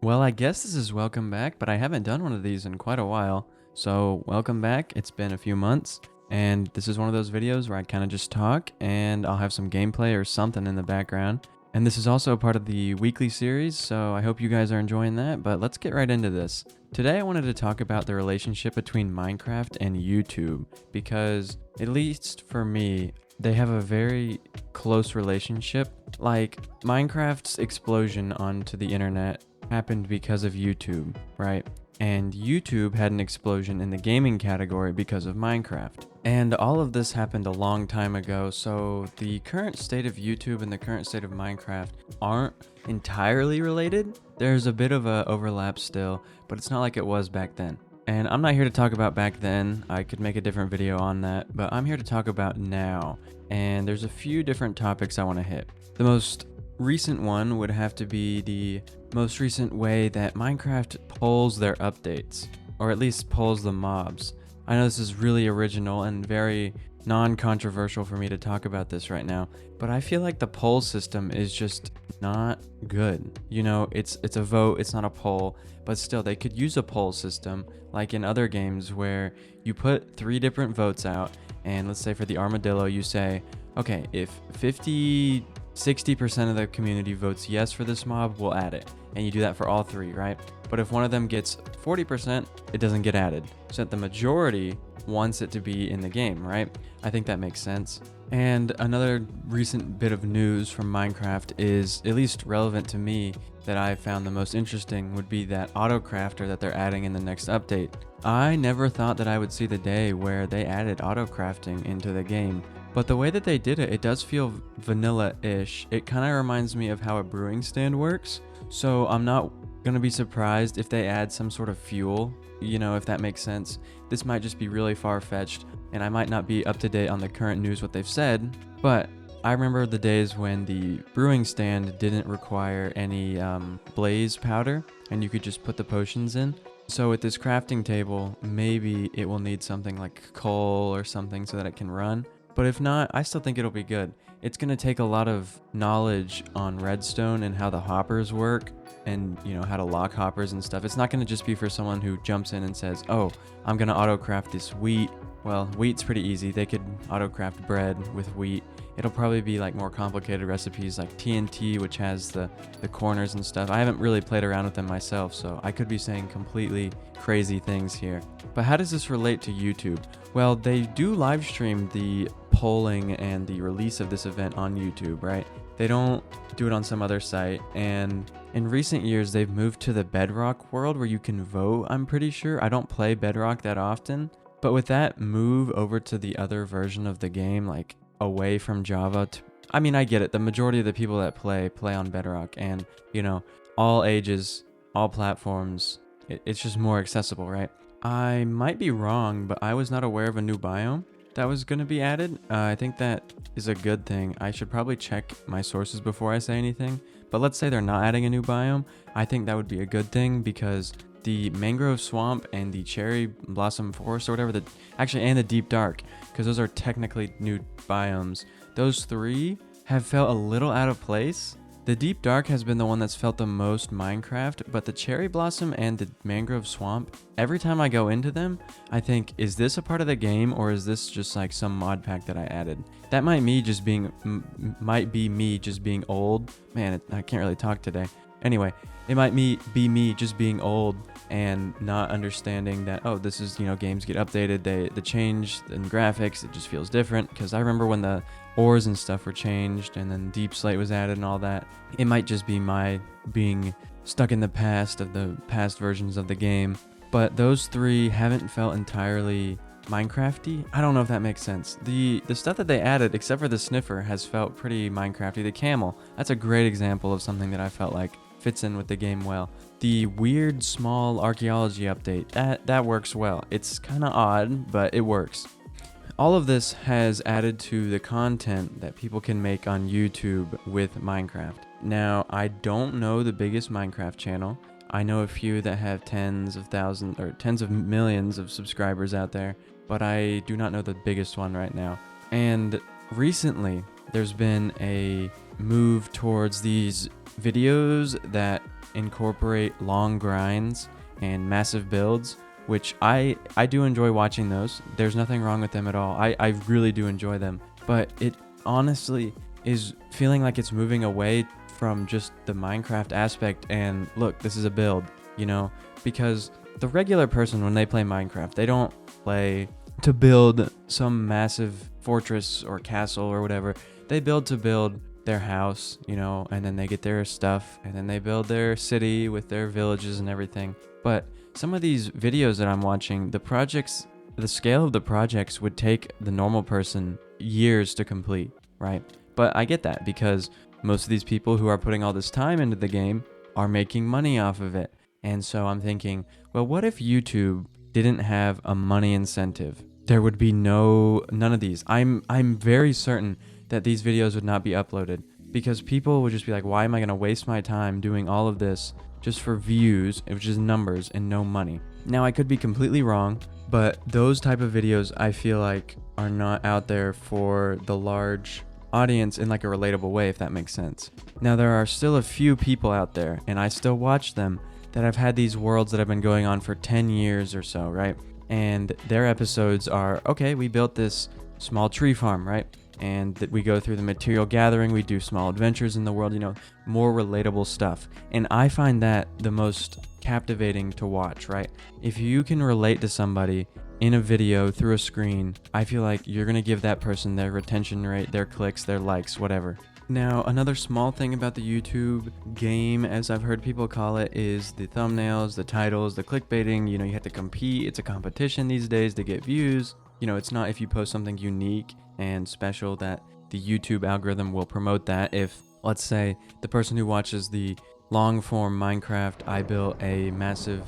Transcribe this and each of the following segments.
Well, I guess this is welcome back, but I haven't done one of these in quite a while. So, welcome back. It's been a few months, and this is one of those videos where I kind of just talk and I'll have some gameplay or something in the background. And this is also part of the weekly series, so I hope you guys are enjoying that, but let's get right into this. Today I wanted to talk about the relationship between Minecraft and YouTube, because at least for me, they have a very close relationship. Like, Minecraft's explosion onto the internet happened because of YouTube, right? And YouTube had an explosion in the gaming category because of Minecraft. And all of this happened a long time ago, so the current state of YouTube and the current state of Minecraft aren't entirely related. There's a bit of a overlap still, but it's not like it was back then. And I'm not here to talk about back then. I could make a different video on that, but I'm here to talk about now. And there's a few different topics I want to hit. The most recent one would have to be the most recent way that Minecraft polls their updates, or at least polls the mobs. I know this is really original and very non-controversial for me to talk about this right now, but I feel like the poll system is just not good. You know, it's a vote, it's not a poll, but still they could use a poll system like in other games where you put 3 different votes out, and let's say for the armadillo you say, okay, if 60% of the community votes yes for this mob, we'll add it. And you do that for all 3, right? But if one of them gets 40%, it doesn't get added. So that the majority wants it to be in the game, right? I think that makes sense. And another recent bit of news from Minecraft is, at least relevant to me, that I found the most interesting would be that auto crafter that they're adding in the next update. I never thought that I would see the day where they added auto crafting into the game. But the way that they did it, it does feel vanilla-ish. It kind of reminds me of how a brewing stand works. So I'm not going to be surprised if they add some sort of fuel, if that makes sense. This might just be really far-fetched, and I might not be up to date on the current news what they've said, but I remember the days when the brewing stand didn't require any blaze powder, and you could just put the potions in. So with this crafting table, maybe it will need something like coal or something so that it can run. But if not, I still think it'll be good. It's going to take a lot of knowledge on redstone and how the hoppers work and, how to lock hoppers and stuff. It's not going to just be for someone who jumps in and says, oh, I'm going to auto-craft this wheat. Well, wheat's pretty easy. They could auto-craft bread with wheat. It'll probably be like more complicated recipes like TNT, which has the corners and stuff. I haven't really played around with them myself, so I could be saying completely crazy things here. But how does this relate to YouTube? Well, they do live stream the polling and the release of this event on YouTube, right? They don't do it on some other site. And in recent years, they've moved to the Bedrock world where you can vote, I'm pretty sure. I don't play Bedrock that often. But with that move over to the other version of the game, like away from Java, I get it. The majority of the people that play on Bedrock, and, all ages, all platforms, it's just more accessible, right? I might be wrong, but I was not aware of a new biome that was going to be added. I think that is a good thing. I should probably check my sources before I say anything, but let's say they're not adding a new biome. I think that would be a good thing because the mangrove swamp and the cherry blossom forest or whatever, and the deep dark, because those are technically new biomes. Those 3 have felt a little out of place. The deep dark has been the one that's felt the most Minecraft, but the cherry blossom and the mangrove swamp, every time I go into them, I think, is this a part of the game or is this just like some mod pack that I added? That might be me just being old. Man, I can't really talk today. Anyway, it might be me just being old and not understanding that, oh, this is, games get updated, the change in graphics, it just feels different. Because I remember when the ores and stuff were changed and then Deep Slate was added and all that. It might just be my being stuck in the past of the past versions of the game. But those 3 haven't felt entirely Minecrafty. I don't know if that makes sense. The stuff that they added, except for the sniffer, has felt pretty Minecrafty. The camel, that's a great example of something that I felt like fits in with the game well. The weird small archaeology update, that works well. It's kind of odd, but it works. All of this has added to the content that people can make on YouTube with Minecraft. Now, I don't know the biggest Minecraft channel. I know a few that have tens of thousands or tens of millions of subscribers out there, but I do not know the biggest one right now. And recently, there's been a move towards these videos that incorporate long grinds and massive builds, which I do enjoy watching those. There's nothing wrong with them at all. I really do enjoy them. But it honestly is feeling like it's moving away from just the Minecraft aspect and look, this is a build, because the regular person, when they play Minecraft, they don't play to build some massive fortress or castle or whatever. They build to build their house, and then they get their stuff, and then they build their city with their villages and everything. But some of these videos that I'm watching, the scale of the projects would take the normal person years to complete, right? But I get that because most of these people who are putting all this time into the game are making money off of it. And so I'm thinking, well, what if YouTube didn't have a money incentive? There would be none of these. I'm very certain that these videos would not be uploaded because people would just be like, why am I going to waste my time doing all of this just for views, which is numbers and no money? Now, I could be completely wrong, but those type of videos I feel like are not out there for the large audience in like a relatable way, if that makes sense. Now, there are still a few people out there, and I still watch them, that have had these worlds that have been going on for 10 years or so, right? And their episodes are, okay, we built this small tree farm, right? And that we go through the material gathering, we do small adventures in the world, more relatable stuff. And I find that the most captivating to watch, right? If you can relate to somebody in a video through a screen, I feel like you're going to give that person their retention rate, their clicks, their likes, whatever. Now, another small thing about the YouTube game, as I've heard people call it, is the thumbnails, the titles, the clickbaiting. You have to compete. It's a competition these days to get views. It's not if you post something unique and special that the YouTube algorithm will promote that. If, let's say, the person who watches the long form Minecraft, I built a massive,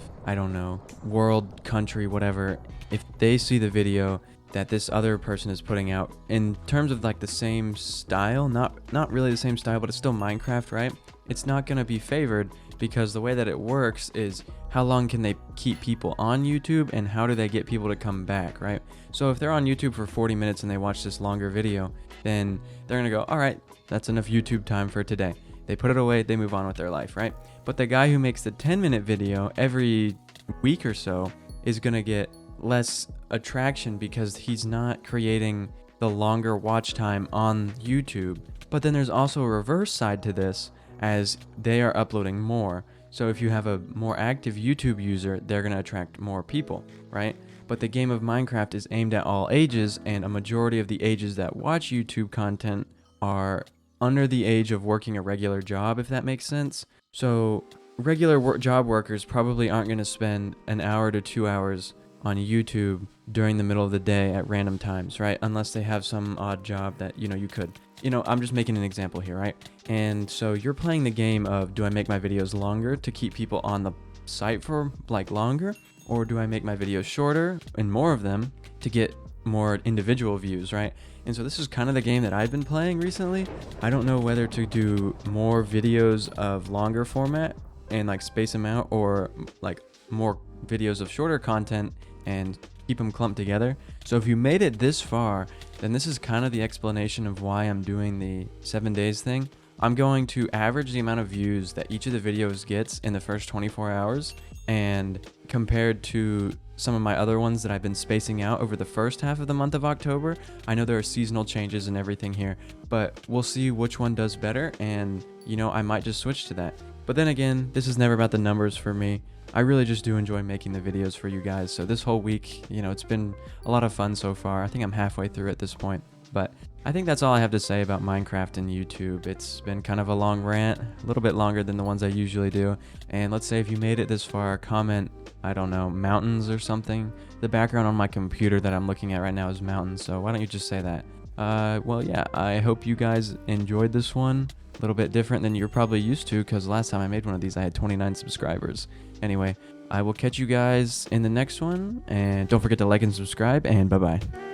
world, country, whatever, if they see the video that this other person is putting out in terms of like the same style, not really the same style, but it's still Minecraft, right? It's not going to be favored because the way that it works is how long can they keep people on YouTube and how do they get people to come back, right? So if they're on YouTube for 40 minutes and they watch this longer video, then they're going to go, all right, that's enough YouTube time for today. They put it away, they move on with their life, right? But the guy who makes the 10-minute video every week or so is going to get less attraction because he's not creating the longer watch time on YouTube. But then there's also a reverse side to this, as they are uploading more. So if you have a more active YouTube user, they're going to attract more people, right? But the game of Minecraft is aimed at all ages, and a majority of the ages that watch YouTube content are under the age of working a regular job, if that makes sense. So regular job workers probably aren't going to spend an hour to 2 hours on YouTube during the middle of the day at random times, right? Unless they have some odd job that, you could. I'm just making an example here, right? And so you're playing the game of, do I make my videos longer to keep people on the site for like longer? Or do I make my videos shorter and more of them to get more individual views, right? And so this is kind of the game that I've been playing recently. I don't know whether to do more videos of longer format and like space them out, or like more videos of shorter content and keep them clumped together. So if you made it this far, then this is kind of the explanation of why I'm doing the 7 days thing. I'm going to average the amount of views that each of the videos gets in the first 24 hours, and compared to some of my other ones that I've been spacing out over the first half of the month of October. I know there are seasonal changes and everything here, but we'll see which one does better, and I might just switch to that. But then again, this is never about the numbers for me. I really just do enjoy making the videos for you guys. So this whole week, it's been a lot of fun so far. I think I'm halfway through at this point. But I think that's all I have to say about Minecraft and YouTube. It's been kind of a long rant, a little bit longer than the ones I usually do. And let's say if you made it this far, comment, mountains or something. The background on my computer that I'm looking at right now is mountains. So why don't you just say that? Well, yeah, I hope you guys enjoyed this one. A little bit different than you're probably used to, because last time I made one of these I had 29 subscribers. Anyway, I will catch you guys in the next one, and don't forget to like and subscribe, and bye-bye.